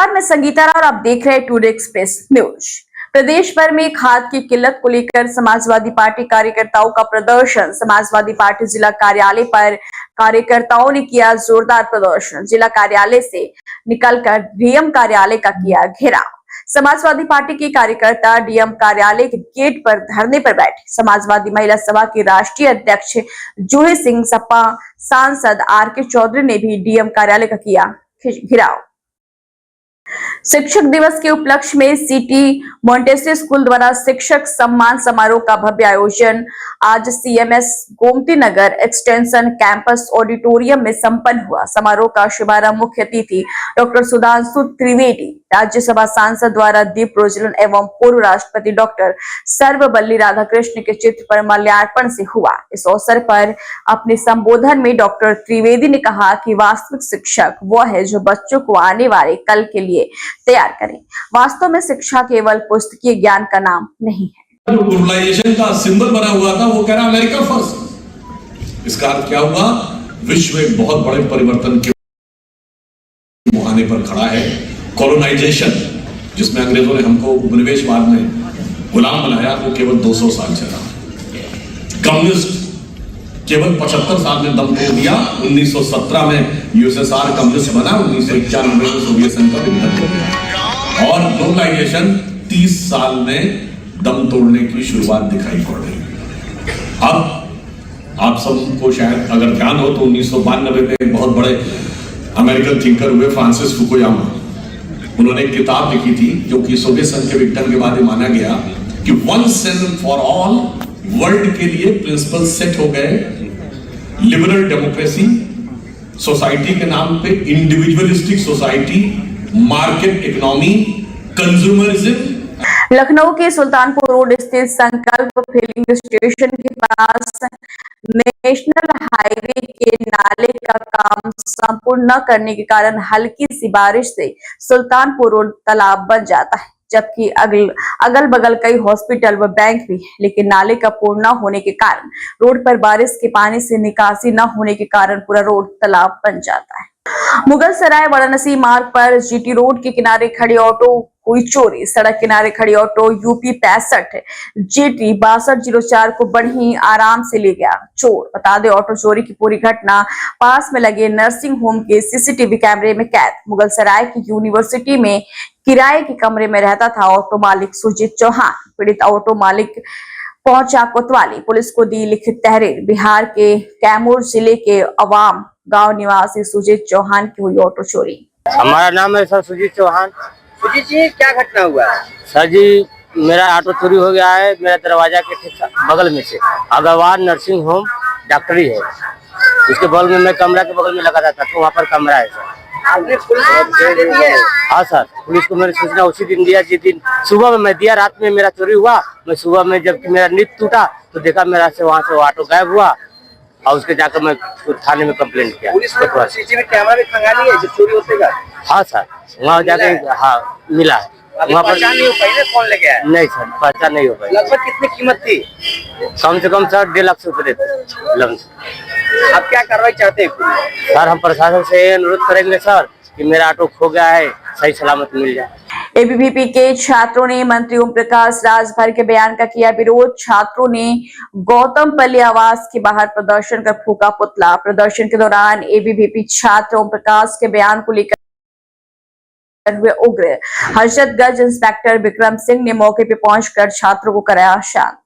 नमस्कार, मैं संगीता और आप देख रहे हैं टुडे एक्सप्रेस न्यूज। प्रदेश भर में खाद की किल्लत को लेकर समाजवादी पार्टी कार्यकर्ताओं का प्रदर्शन। समाजवादी पार्टी जिला कार्यालय पर कार्यकर्ताओं ने किया जोरदार प्रदर्शन। जिला कार्यालय से निकलकर डीएम कार्यालय का किया घेराव। समाजवादी पार्टी के कार्यकर्ता डीएम कार्यालय के गेट पर धरने पर बैठे। समाजवादी महिला सभा के राष्ट्रीय अध्यक्ष जूही सिंह, सपा सांसद आर.के. चौधरी ने भी डीएम कार्यालय का किया घेराव। शिक्षक दिवस के उपलक्ष्य में सिटी मोंटेसरी स्कूल द्वारा शिक्षक सम्मान समारोह का भव्य आयोजन आज CMS Gomti Nagar extension campus auditorium में संपन्न हुआ। समारोह का शुभारंभ मुख्य अतिथि डॉक्टर सुधांशु त्रिवेदी, राज्यसभा सांसद द्वारा दीप प्रज्वलन एवं पूर्व राष्ट्रपति डॉक्टर सर्वपल्ली राधाकृष्ण के चित्र पर माल्यार्पण से हुआ। इस अवसर पर अपने संबोधन में डॉक्टर त्रिवेदी ने कहा कि वास्तविक शिक्षक वो है जो बच्चों को आने वाले कल के लिए तैयार करें। वास्तव में शिक्षा केवल पुस्तकीय ज्ञान का नाम नहीं है। जो ग्लोबलाइजेशन का सिंबल बना हुआ था वो कह रहा अमेरिका फर्स्ट। इसका अर्थ क्या हुआ? विश्व एक बहुत बड़े परिवर्तन के मुहाने पर खड़ा है। कॉलोनाइजेशन, जिसमें अंग्रेजों ने हमको उपनिवेशवाद में गुलाम बनाया, वो केवल 200 साल चला। कम्युनिस्ट केवल 75 साल में दम तोड़ दिया। 1917 में यूएसएसआर कम्युनिस्ट बना, 1991 में सोवियत संघ का विघटन हो गया और ग्लोबलाइजेशन 30 साल में दम तोड़ने की शुरुआत दिखाई पड़ रही है। अब आप सबको शायद अगर ध्यान हो तो 1992 में एक बहुत बड़े अमेरिकन थिंकर हुए फ्रांसिस फुकुयामा, उन्होंने एक किताब लिखी थी क्योंकि सोवियत संघ के विघटन के बाद माना गया कि once and for all world के लिए प्रिंसिपल सेट हो गए। लिबरल डेमोक्रेसी, सोसाइटी के नाम पे individualistic society, market economy, consumerism. Lucknow के सुल्तानपुर रोड स्थित संकल्प फिलिंग स्टेशन के पास नेशनल हाईवे के नाले का काम संपूर्ण न करने के कारण हल्की सी बारिश से सुल्तानपुर रोड तालाब बन जाता है, जबकि अगल बगल कई हॉस्पिटल व बैंक भी है। लेकिन नाले का पूर्ण न होने के कारण रोड पर बारिश के पानी से निकासी न होने के कारण पूरा रोड तालाब बन जाता है। मुगल सराय वाराणसी मार्ग पर जीटी रोड के किनारे खड़ी ऑटो हुई चोरी। सड़क किनारे खड़ी ऑटो यूपी 65 जीटी 6204 को बड़ी आराम से ले गया चोर। बता दें, ऑटो चोरी की पूरी घटना पास में लगे नर्सिंग होम के सीसीटीवी कैमरे में कैद। मुगल सराय की यूनिवर्सिटी में किराए के कमरे में रहता था ऑटो मालिक सुजीत चौहान। पीड़ित ऑटो मालिक पहुंचा कोतवाली। पुलिस को दी लिखित तहरीर। बिहार के कैमूर जिले के अवाम गांव निवासी सुजीत चौहान की हुई ऑटो चोरी। हमारा नाम है सर सुजीत चौहान। सुजीत जी, क्या घटना हुआ है? सर जी, मेरा ऑटो चोरी हो गया है। मेरा दरवाजा के ठीक बगल में से अग्रवाल नर्सिंग होम डॉक्टरी है, उसके बगल में मैं कमरा के बगल में लगा था, तो वहाँ पर कमरा है सर। आपने पुलिस को सूचना दे दी है? हाँ सर, पुलिस को मैंने सूचना उसी दिन दिया जिस दिन सुबह में मैं दिया। रात में मेरा चोरी हुआ, मैं सुबह में जबकि मेरा नींद टूटा तो देखा मेरा से वहाँ से ऑटो गायब हुआ और उसके जाकर मैं थाने में कंप्लेंट किया। पुलिस को सीसीटीवी कैमरा भी खंगाली है जो चोरी होते का? हाँ सर, वहाँ जाकर हाँ मिला है। वहाँ पर पहचान नहीं हो पाई ना कौन ले गया? नहीं सर, पहचान नहीं हो पाई। लगभग कितनी कीमत थी? कम से कम सर 1.5 लाख रुपए देते लमसम। आप क्या कार्रवाई चाहते हैं? सर, हम प्रशासन से अनुरोध करेंगे सर कि मेरा ऑटो खो गया है, सही सलामत मिल जाए। एबीवीपी के छात्रों ने मंत्री ओम प्रकाश राजभर के बयान का किया विरोध। छात्रों ने गौतमपल्ली आवास के बाहर प्रदर्शन कर फूका पुतला। प्रदर्शन के दौरान एबीवीपी छात्र ओम प्रकाश के बयान को लेकर हुए उग्र। हर्षदगंज इंस्पेक्टर विक्रम सिंह ने मौके पर पहुंचकर छात्रों को कराया शांत।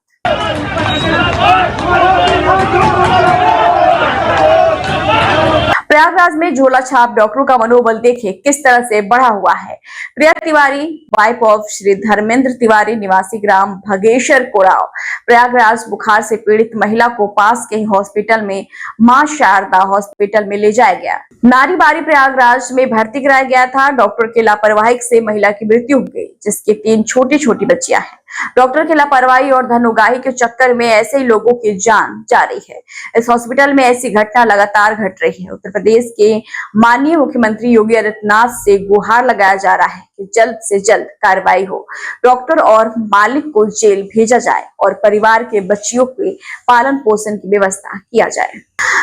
प्रयागराज में झोला छाप डॉक्टरों का मनोबल देखे किस तरह से बढ़ा हुआ है। प्रिया तिवारी, वाइफ ऑफ श्री धर्मेंद्र तिवारी, निवासी ग्राम भगेश्वर कोराव, प्रयागराज बुखार से पीड़ित महिला को पास के ही हॉस्पिटल में मां शारदा हॉस्पिटल में ले जाया गया। नारीबारी प्रयागराज में भर्ती कराया गया था। डॉक्टर के लापरवाही से महिला की मृत्यु हो गई, जिसके 3 छोटी छोटी बच्चियां हैं। डॉक्टर की लापरवाही और धनोगाही के चक्कर में ऐसे ही लोगों की जान जा रही है। इस हॉस्पिटल में ऐसी घटना लगातार घट रही है। उत्तर प्रदेश के माननीय मुख्यमंत्री योगी आदित्यनाथ से गुहार लगाया जा रहा है कि जल्द से जल्द कार्रवाई हो, डॉक्टर और मालिक को जेल भेजा जाए और परिवार के बच्चियों के पालन पोषण की व्यवस्था किया जाए।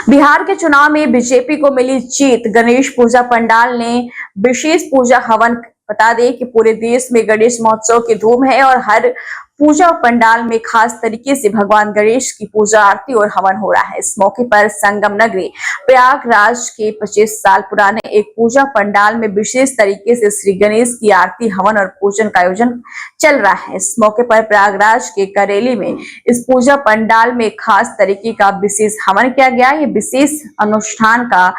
बिहार के चुनाव में बीजेपी को मिली जीत। गणेश पूजा पंडाल ने विशेष पूजा हवन बता दें कि पूरे देश में गणेश महोत्सव की धूम है और हर पूजा पंडाल में खास तरीके से भगवान गणेश की पूजा आरती और हवन हो रहा है। इस मौके पर संगम नगरी प्रयागराज के 25 साल पुराने एक पूजा पंडाल में विशेष तरीके से श्री गणेश की आरती हवन और पूजन का आयोजन चल रहा है। इस मौके पर प्रयागराज के करेली में इस पूजा पंडाल में खास तरीके का विशेष हवन किया गया। ये विशेष अनुष्ठान का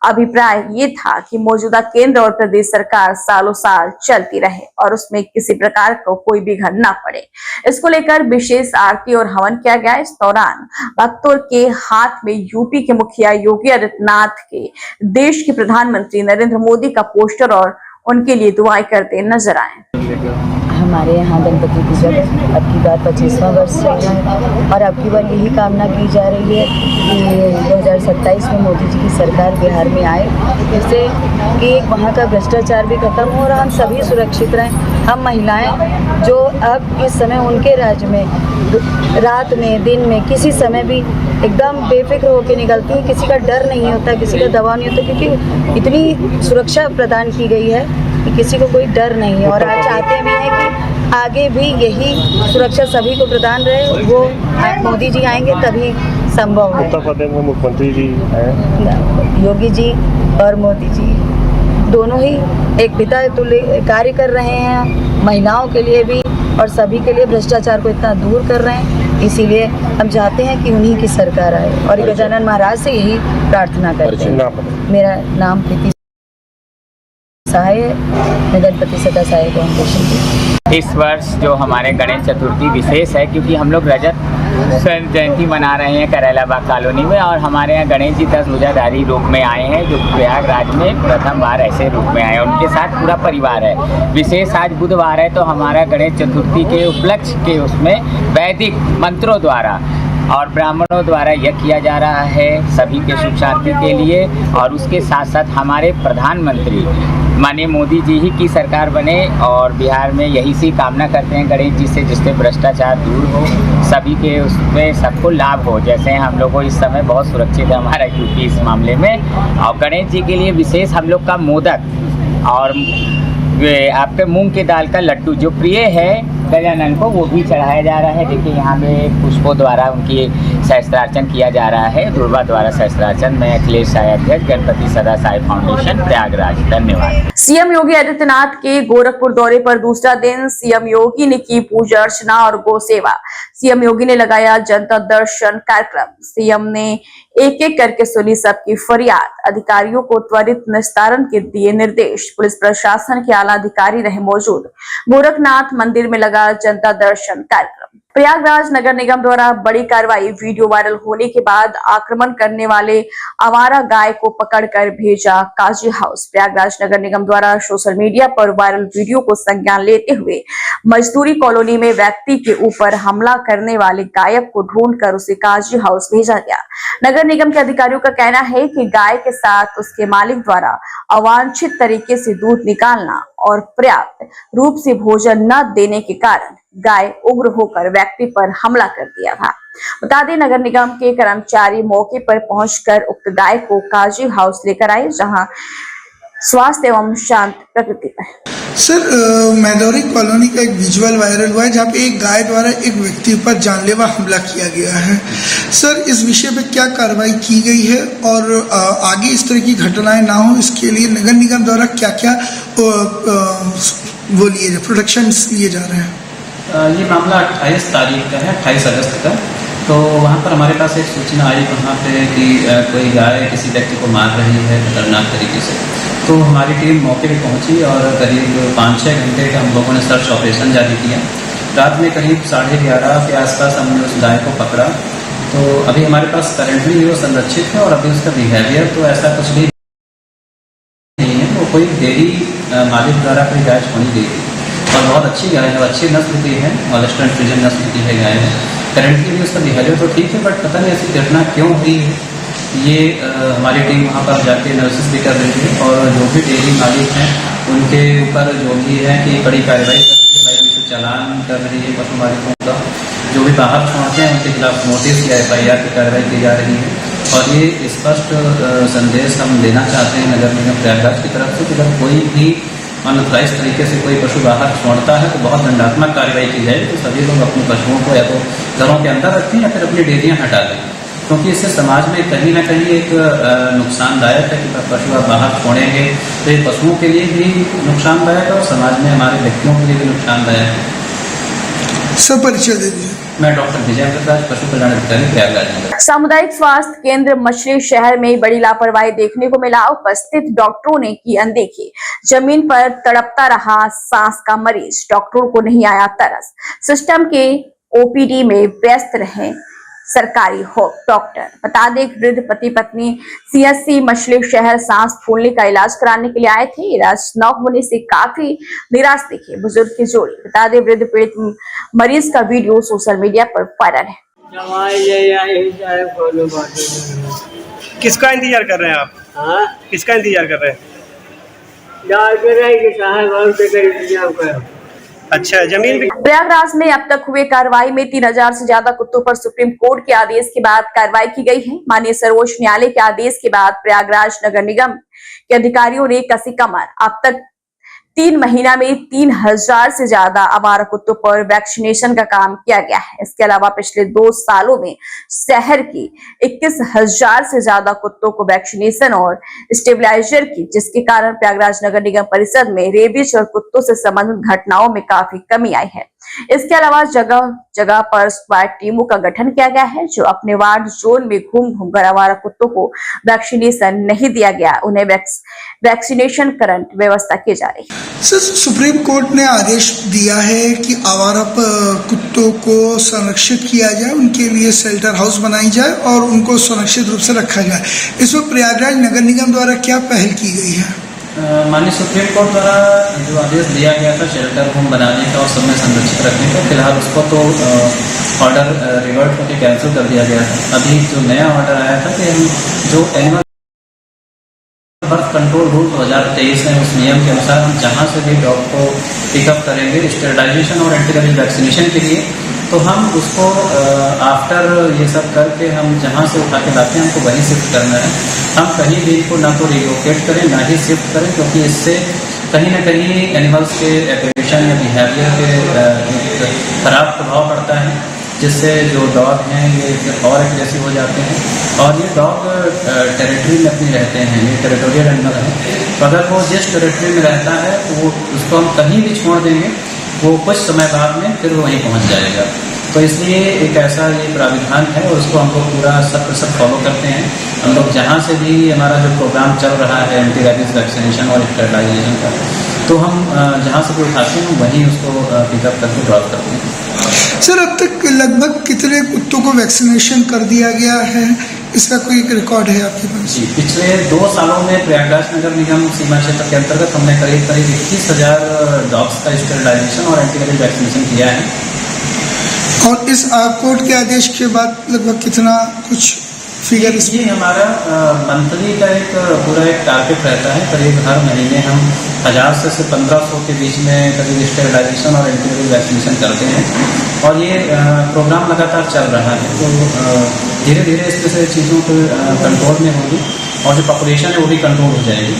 अभिप्राय ये था कि मौजूदा केंद्र और प्रदेश सरकार सालों साल चलती रहे और उसमें किसी प्रकार को कोई विघ्न न पड़े। इसको लेकर विशेष आरती और हवन किया गया। इस दौरान भक्तों के हाथ में यूपी के मुखिया योगी आदित्यनाथ के देश के प्रधानमंत्री नरेंद्र मोदी का पोस्टर और उनके लिए दुआएं करते नजर आए। हमारे यहाँ गणपति पूजा अब की बार 25वां वर्ष चल रहा है और अब की बार यही कामना की जा रही है कि 2027 में मोदी जी की सरकार बिहार में आए, जिससे कि एक वहाँ का भ्रष्टाचार भी खत्म हो और हम सभी सुरक्षित रहें। हम महिलाएं जो अब इस समय उनके राज्य में रात में दिन में किसी समय भी एकदम बेफिक्र होकर निकलती हैं, किसी का डर नहीं होता, किसी का दबाव नहीं होता, क्योंकि इतनी सुरक्षा प्रदान की गई है कि किसी को कोई डर नहीं है। और आज चाहते भी हैं कि आगे भी यही सुरक्षा सभी को प्रदान रहे। वो मोदी जी आएंगे तभी संभव है। उत्तर प्रदेश में मुख्यमंत्री जी हैं, योगी जी और मोदी जी दोनों ही एक पिता तुल्य कार्य कर रहे हैं, महिलाओं के लिए भी और सभी के लिए। भ्रष्टाचार को इतना दूर कर रहे हैं, इसीलिए हम चाहते हैं कि उन्हीं की सरकार आए और गजानन महाराज से यही प्रार्थना करते हैं। मेरा नाम प्रीति सहाय, गणपति सदा सहाय फाउंडेशन की। इस वर्ष जो हमारे गणेश चतुर्थी विशेष है क्योंकि हम लोग रजत स्वर्ण जयंती मना रहे हैं करेलाबाग कॉलोनी में और हमारे यहाँ गणेश जी 10 ध्वजाधारी रूप में आए हैं, जो प्रयागराज में प्रथम बार ऐसे रूप में आए हैं। उनके साथ पूरा परिवार है। विशेष आज बुधवार है तो हमारा गणेश चतुर्थी के उपलक्ष्य के उसमें वैदिक मंत्रों द्वारा और ब्राह्मणों द्वारा यज्ञ किया जा रहा है सभी के सुख शांति के लिए। और उसके साथ साथ हमारे प्रधानमंत्री माननीय मोदी जी ही की सरकार बने और बिहार में यही सी कामना करते हैं गणेश जी से, जिससे भ्रष्टाचार दूर हो, सभी के उसमें सबको लाभ हो। जैसे हम लोग को इस समय बहुत सुरक्षित है हमारा यूपी इस मामले में। और गणेश जी के लिए विशेष हम लोग का मोदक और आपके मूंग की दाल का लड्डू जो प्रिय है गजानन को, वो भी चढ़ाया जा रहा है। देखिए यहाँ पे पुष्पों द्वारा उनकी सहस्त्रार्चन किया जा रहा है, दुर्वा द्वारा सहस्त्रार्चन। मैं अखिलेश साय अध्यक्ष, गणपति सदा साई फाउंडेशन प्रयागराज। धन्यवाद। सीएम योगी आदित्यनाथ के गोरखपुर दौरे पर दूसरा दिन सीएम योगी ने की पूजा अर्चना और गौ सेवा। सीएम योगी ने लगाया जनता दर्शन कार्यक्रम। सीएम ने एक एक करके सुनी सबकी फरियाद, अधिकारियों को त्वरित निस्तारण के दिए निर्देश। पुलिस प्रशासन के आला अधिकारी रहे मौजूद। गोरखनाथ मंदिर में लगा जनता दर्शन कार्यक्रम। प्रयागराज नगर निगम द्वारा बड़ी कार्रवाई। वीडियो वायरल होने के बाद आक्रमण करने वाले आवारा गाय को पकड़कर भेजा काजी हाउस। प्रयागराज नगर निगम द्वारा सोशल मीडिया पर वायरल वीडियो को संज्ञान लेते हुए मजदूरी कॉलोनी में व्यक्ति के ऊपर हमला करने वाले गायक को ढूंढकर उसे काजी हाउस भेजा गया। नगर निगम के अधिकारियों का कहना है कि गाय के साथ उसके मालिक द्वारा अवांछित तरीके से दूध निकालना और पर्याप्त रूप से भोजन न देने के कारण गाय उग्र होकर व्यक्ति पर हमला कर दिया था। बता दें नगर निगम के कर्मचारी मौके पर पहुंचकर उक्त गाय को काजी हाउस लेकर आए, जहां स्वास्थ्य एवं शांत प्रकृति पर। सर, मैदौरी कॉलोनी का एक विजुअल वायरल हुआ है जहाँ पे एक गाय द्वारा एक व्यक्ति पर जानलेवा हमला किया गया है। सर, इस विषय पे क्या कार्रवाई की गई है और आगे इस तरह की घटनाएं ना हो इसके लिए नगर निगम द्वारा क्या क्या वो लिए प्रोटेक्शंस लिए जा रहे हैं? ये मामला 28 तारीख का है, 28 अगस्त का। तो वहाँ पर हमारे पास एक सूचना आई वहाँ पे कि कोई गाय किसी व्यक्ति को मार रही है खतरनाक तरीके से। तो हमारी टीम मौके पे पहुंची और करीब 5-6 घंटे का हम लोगों ने सर्च ऑपरेशन जारी किया। रात में करीब 11:30 के आसपास हमने उस गाय को पकड़ा। तो अभी हमारे पास करेंटली वो संरक्षित है और अभी उसका बिहेवियर तो ऐसा कुछ भी नहीं है। वो कोई डेयरी मालिक द्वारा कोई गाय छोड़ी गई थी और बहुत अच्छी गाय है, अच्छी नस्ल की है, ऑलस्टन फ्रीजन नस्ल की है गाय है। करेंटली भी उसका बिहेवियर तो ठीक है, बट पता नहीं ऐसी घटना क्यों हुई है। ये हमारी टीम वहाँ पर जाके एनालिसिस भी कर रही है और जो भी डेयरी मालिक हैं उनके ऊपर जो भी है कि कड़ी कार्रवाई कर रही है, लाइक चालान कर रही है पशु मालिकों का। जो भी बाहर छोड़ते हैं उनके खिलाफ नोटिस या FIR की कार्रवाई की जा रही है। और ये स्पष्ट संदेश हम देना चाहते हैं नगर निगम प्रयागराज की तरफ से कि अगर कोई भी अनऑथराइज तरीके से कोई पशु बाहर छोड़ता है तो बहुत दंडात्मक कार्रवाई की जाएगी। तो सभी लोग अपने पशुओं को या तो घरों के अंदर रखें या फिर अपनी डेयरियां हटा दें, क्योंकि इससे समाज में कहीं ना कहीं एक नुकसानदायक है कि पशु आप बाहर छोड़ेंगे तो ये पशुओं के लिए भी नुकसानदायक है और समाज में हमारे व्यक्तियों के लिए भी नुकसानदायक है। सब परिचय दे दीजिए। मैं डॉक्टर विजय प्रकाश, पशु कल्याण अधिकारी, प्रयागराज। सामुदायिक स्वास्थ्य केंद्र मछली शहर में बड़ी लापरवाही देखने को मिला। उपस्थित डॉक्टरों ने की अनदेखी। जमीन पर तड़पता रहा सांस का मरीज, डॉक्टरों को नहीं आया तरस। सिस्टम के ओपीडी में व्यस्त रहे सरकारी डॉक्टर। बता दें, वृद्ध पति पत्नी सीएससी मछली शहर सांस फूलने का इलाज कराने के लिए आए थे। इलाज न होने से काफी निराश दिखे बुजुर्ग की जोड़ी। बता दें, वृद्ध पीड़ित मरीज का वीडियो सोशल मीडिया पर वायरल है। किसका इंतजार कर रहे हैं आप? हाँ? किसका इंतजार कर रहे हैं? अच्छा, जमीन भी। प्रयागराज में अब तक हुए कार्रवाई में 3000 से ज्यादा कुत्तों पर सुप्रीम कोर्ट के आदेश के बाद कार्रवाई की गई है। माननीय सर्वोच्च न्यायालय के आदेश के बाद प्रयागराज नगर निगम के अधिकारियों ने कसी कमर। अब तक 3 महीना में 3000 से ज्यादा आवारा कुत्तों पर वैक्सीनेशन का काम किया गया है। इसके अलावा पिछले 2 सालों में शहर की 21,000 से ज्यादा कुत्तों को वैक्सीनेशन और स्टेबलाइजर की, जिसके कारण प्रयागराज नगर निगम परिषद में रेबीज और कुत्तों से संबंधित घटनाओं में काफी कमी आई है। इसके अलावा जगह जगह पर स्क्वाड टीमों का गठन किया गया है, जो अपने वार्ड जोन में घूम कर आवारा कुत्तों को वैक्सीनेशन नहीं दिया गया, उन्हें वैक्सीनेशन करंट व्यवस्था की जा रही है। सर, सुप्रीम कोर्ट ने आदेश दिया है कि आवारा कुत्तों को संरक्षित किया जाए, उनके लिए शेल्टर हाउस बनाई जाए और उनको सुरक्षित रूप से रखा जाए। इस वक्त प्रयागराज नगर निगम द्वारा क्या पहल की गई है? माननीय सुप्रीम कोर्ट द्वारा जो आदेश दिया गया था शेल्टर होम बनाने का और सब में संरक्षित रखने का, फिलहाल उसको तो ऑर्डर रिवर्ट होकर कैंसिल कर दिया गया था। अभी जो नया ऑर्डर आया था कि हम जो एनिमल बर्थ कंट्रोल रूल 2023 है, उस नियम के अनुसार हम जहाँ से भी डॉग को पिकअप करेंगे स्टेरिलाइजेशन और एंटीरेबीज वैक्सीनेशन के लिए, तो हम उसको आफ्टर ये सब करके हम जहाँ से उठा के लाते हैं हमको वहीं शिफ्ट करना है। हम कहीं भी इनको ना तो रिलोकेट करें ना ही शिफ्ट करें, क्योंकि इससे कहीं ना कहीं एनिमल्स के एप्लीकेशन या बिहेवियर के खराब प्रभाव पड़ता है, जिससे जो डॉग हैं ये फिर और एग्रेसिव हो जाते हैं। और ये डॉग टेरिटरी में अपनी रहते हैं, ये टेरिटोरियल एनिमल है, तो अगर वो जिस टेरिटरी में रहता है तो वो उसको हम कहीं भी छोड़ देंगे, वो कुछ समय बाद में फिर वहीं पहुंच जाएगा। तो इसलिए एक ऐसा ये प्राविधान है और उसको हम लोग पूरा 100% फॉलो करते हैं। हम लोग जहाँ से भी हमारा जो प्रोग्राम चल रहा है एंटी रेबीज वैक्सीनेशन और स्टेरिलाइजेशन का, तो हम जहाँ से भी उठाते हैं वहीं उसको पिकअप करके ड्रॉप करते हैं। सर, अब तक लगभग कितने कुत्तों को वैक्सीनेशन कर दिया गया है, इसका कोई एक रिकॉर्ड है आपके पास? जी, पिछले 2 सालों में प्रयागराज नगर निगम सीमा क्षेत्र के अंतर्गत हमने करीब 21,000 डॉग्स का स्टेरिलाइजेशन और एंटीरेबीज वैक्सीनेशन किया है। और इस कोर्ट के आदेश के बाद लगभग कितना कुछ फिगर? ये हमारा मंथली का एक पूरा एक टारगेट रहता है। करीब हर महीने हम 1000 से 1500 के बीच में करीब स्टेरिलाइजेशन और एंटीरेबीज वैक्सीनेशन करते हैं और ये प्रोग्राम लगातार चल रहा है। तो धीरे धीरे इस तरह से चीज़ों को कंट्रोल में होगी और जो पॉपुलेशन है वो भी कंट्रोल हो जाएगी।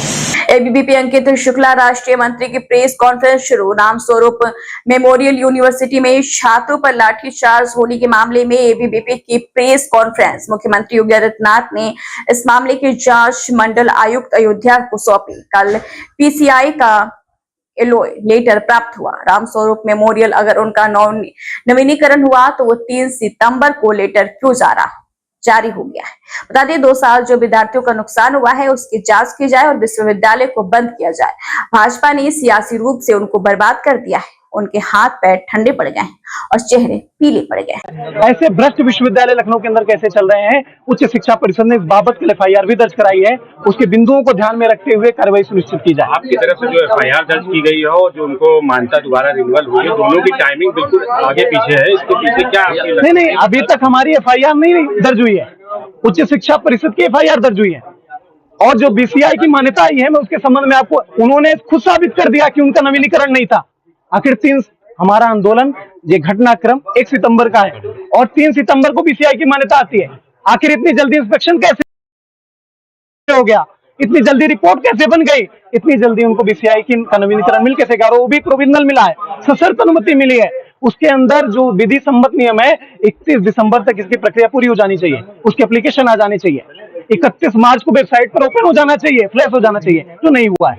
एबीवीपी अंकित शुक्ला राष्ट्रीय मंत्री की प्रेस कॉन्फ्रेंस शुरू। रामस्वरूप मेमोरियल यूनिवर्सिटी में छात्रों पर लाठीचार्ज होने के मामले में एबीवीपी की प्रेस कॉन्फ्रेंस। मुख्यमंत्री योगी आदित्यनाथ ने इस मामले की जांच मंडल आयुक्त अयोध्या को सौंपी। कल पीसीआई का एलओए लेटर प्राप्त हुआ। रामस्वरूप मेमोरियल अगर उनका नवीनीकरण हुआ तो वो 3 सितंबर को लेटर क्यों जारी हो गया है। बता दें, 2 साल जो विद्यार्थियों का नुकसान हुआ है उसकी जांच की जाए और विश्वविद्यालय को बंद किया जाए। भाजपा ने सियासी रूप से उनको बर्बाद कर दिया है। उनके हाथ पैर ठंडे पड़ गए हैं और चेहरे पीले पड़ गए हैं। ऐसे भ्रष्ट विश्वविद्यालय लखनऊ के अंदर कैसे चल रहे हैं? उच्च शिक्षा परिषद ने इस बाबत के एफआईआर भी दर्ज कराई है। उसके बिंदुओं को ध्यान में रखते हुए कार्रवाई सुनिश्चित की जाए। आपकी तरफ से जो एफआईआर दर्ज की गई है और जो उनको मान्यता दोबारा रिन्यूअल हुई है, दोनों की टाइमिंग बिल्कुल आगे पीछे है। इसके पीछे क्या? नहीं, अभी तक हमारी एफआईआर नहीं दर्ज हुई है। उच्च शिक्षा परिषद की एफआईआर दर्ज हुई है और जो बीसीआई की मान्यता आई है, मैं उसके संबंध में आपको, उन्होंने खुद साबित कर दिया कि उनका नवीनीकरण नहीं था। आखिर हमारा आंदोलन ये घटनाक्रम 1 सितंबर का है और 3 सितंबर को बीसीआई की मान्यता आती है। आखिर इतनी जल्दी इंस्पेक्शन कैसे हो गया? इतनी जल्दी रिपोर्ट कैसे बन गई, इतनी जल्दी उनको बीसीआई की का नवीनीकरण मिल कैसे गया, और वो भी प्रोविजनल मिला है, सशर्त अनुमति मिली है। उसके अंदर जो विधि सम्मत नियम है 31 दिसंबर तक इसकी प्रक्रिया पूरी हो जानी चाहिए, उसकी एप्लीकेशन आ जानी चाहिए, 31 मार्च को वेबसाइट पर ओपन हो जाना चाहिए, फ्लैश हो जाना चाहिए, जो नहीं हुआ है।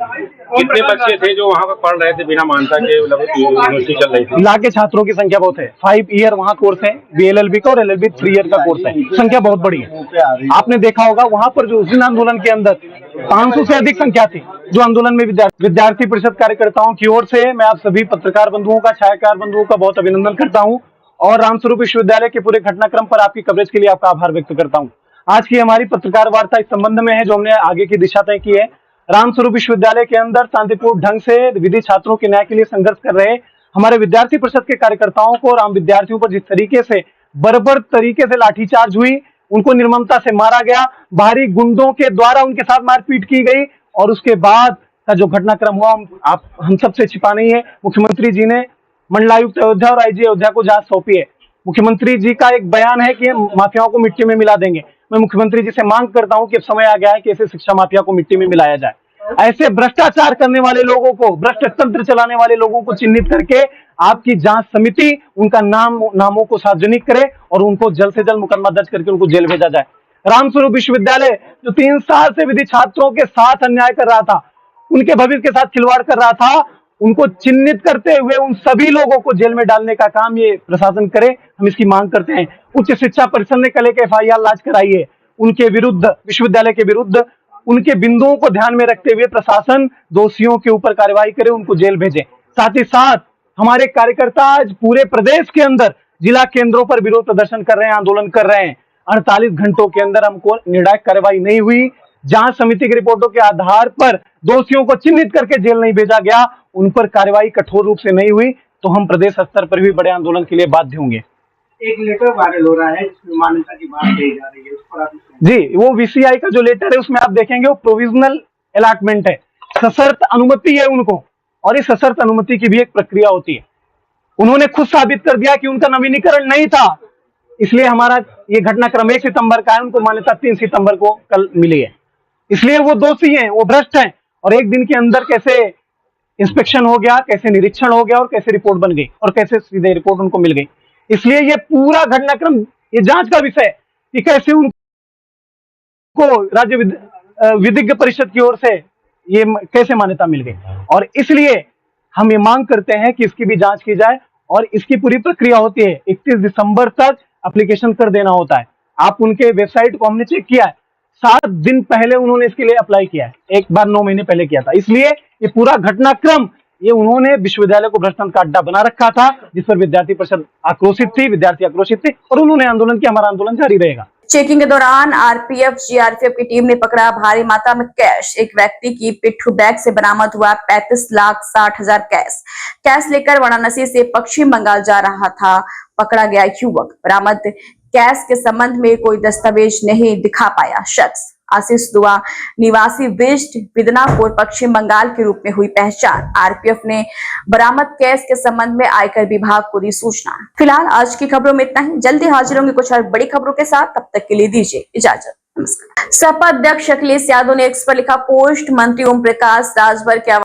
कितने बच्चे थे जो वहाँ पर पढ़ रहे थे बिना मान्यता के, यूनिवर्सिटी चल रही थी? लाके छात्रों की संख्या बहुत है, 5 ईयर वहाँ कोर्स है, BLLB का, और LLB 3 ईयर का कोर्स है, संख्या बहुत बड़ी है। आपने देखा होगा वहाँ पर जो उस दिन आंदोलन के अंदर 500 से अधिक संख्या थी, जो आंदोलन में विद्यार्थी परिषद कार्यकर्ताओं की ओर से मैं आप सभी पत्रकार बंधुओं का, छायाकार बंधुओं का बहुत अभिनंदन करता हूँ, और रामस्वरूप विश्वविद्यालय के पूरे घटनाक्रम पर आपकी कवरेज के लिए आपका आभार व्यक्त करता हूँ। आज की हमारी पत्रकार वार्ता इस संबंध में है, जो हमने आगे की दिशा तय की है। रामस्वरूप विश्वविद्यालय के अंदर शांतिपूर्ण ढंग से विधि छात्रों के न्याय के लिए संघर्ष कर रहे हमारे विद्यार्थी परिषद के कार्यकर्ताओं को और आम विद्यार्थियों पर जिस तरीके से बर्बर तरीके से लाठीचार्ज हुई, उनको निर्ममता से मारा गया, बाहरी गुंडों के द्वारा उनके साथ मारपीट की गई, और उसके बाद का जो घटनाक्रम हुआ हम सबसे छिपा नहीं है। मुख्यमंत्री जी ने मंडलायुक्त अयोध्या और IG अयोध्या को जांच सौंपी है। मुख्यमंत्री जी का एक बयान है कि माफियाओं को मिट्टी में मिला देंगे। मैं मुख्यमंत्री जी से मांग करता हूं कि अब समय आ गया है कि ऐसे शिक्षा माफिया को मिट्टी में मिलाया जाए। ऐसे भ्रष्टाचार करने वाले लोगों को, भ्रष्ट तंत्र चलाने वाले लोगों को चिन्हित करके आपकी जांच समिति उनका नामों को सार्वजनिक करे और उनको जल्द से जल्द मुकदमा दर्ज करके उनको जेल भेजा जाए। रामस्वरूप विश्वविद्यालय जो 3 साल से विधि छात्रों के साथ अन्याय कर रहा था, उनके भविष्य के साथ खिलवाड़ कर रहा था, उनको चिन्हित करते हुए उन सभी लोगों को जेल में डालने का काम ये प्रशासन करे, हम इसकी मांग करते हैं। उच्च शिक्षा परिषद ने कल एक FIR लॉन्च कराई है उनके विरुद्ध, विश्वविद्यालय के विरुद्ध। उनके बिंदुओं को ध्यान में रखते हुए प्रशासन दोषियों के ऊपर कार्रवाई करे, उनको जेल भेजे। साथ ही साथ हमारे कार्यकर्ता आज पूरे प्रदेश के अंदर जिला केंद्रों पर विरोध प्रदर्शन कर रहे हैं, आंदोलन कर रहे हैं। 48 घंटों के अंदर हमको निर्णायक कार्रवाई नहीं हुई, जांच समिति की रिपोर्टों के आधार पर दोषियों को चिन्हित करके जेल नहीं भेजा गया, उन पर कार्रवाई कठोर रूप से नहीं हुई, तो हम प्रदेश स्तर पर भी बड़े आंदोलन के लिए बाध्य होंगे। एक लेटर वायरल हो रहा है जिसमें मान्यता की बात कही जा रही है, उस पर आप जी, वो VCI का जो लेटर है उसमें आप देखेंगे वो प्रोविजनल अलॉटमेंट है, सशर्त अनुमति है उनको, और इस सशर्त अनुमति की भी एक प्रक्रिया होती है। उन्होंने खुद साबित कर दिया कि उनका नवीनीकरण नहीं था, इसलिए हमारा ये घटनाक्रम 1 सितंबर का है, उनको मान्यता 3 सितंबर को कल मिली है। इसलिए वो दोषी हैं, वो भ्रष्ट हैं, और एक दिन के अंदर कैसे इंस्पेक्शन हो गया, कैसे निरीक्षण हो गया, और कैसे रिपोर्ट बन गई, और कैसे सीधे रिपोर्ट उनको मिल गई। इसलिए ये पूरा घटनाक्रम ये जांच का विषय है कि कैसे उनको राज्य विधिज्ञ परिषद की ओर से ये कैसे मान्यता मिल गई, और इसलिए हम ये मांग करते हैं कि इसकी भी जांच की जाए, और इसकी पूरी प्रक्रिया होती है। 31 दिसंबर तक एप्लीकेशन कर देना होता है। आप उनके वेबसाइट को हमने चेक किया है, 7 दिन पहले उन्होंने इसके लिए अप्लाई किया है, एक बार 9 महीने पहले किया था। इसलिए ये पूरा घटनाक्रम ये उन्होंने विश्वविद्यालय को भ्रष्टाचार का अड्डा बना रखा था, जिस पर विद्यार्थी परिषद आक्रोशित थी, विद्यार्थी आक्रोशित थे, और उन्होंने आंदोलन किया। हमारा आंदोलन जारी रहेगा। चेकिंग के दौरान RPF GRPF की टीम ने पकड़ा भारी मात्रा में कैश। एक व्यक्ति की पिट्ठू बैग से बरामद हुआ 35,60,000 कैश लेकर वाराणसी से पश्चिम बंगाल जा रहा था पकड़ा गया युवक। बरामद कैश के संबंध में कोई दस्तावेज नहीं दिखा पाया शख्स। आशीष दुआ निवासी वेस्ट बिदनापुर पश्चिम बंगाल के रूप में हुई पहचान। RPF ने बरामद कैश के संबंध में आयकर विभाग को दी सूचना। फिलहाल आज की खबरों में इतना ही, जल्दी हाजिर होंगे कुछ और बड़ी खबरों के साथ, तब तक के लिए दीजिए इजाजत, नमस्कार। सपा अध्यक्ष अखिलेश यादव ने एक्स पर लिखा पोस्ट, मंत्री ओम प्रकाश राजभर के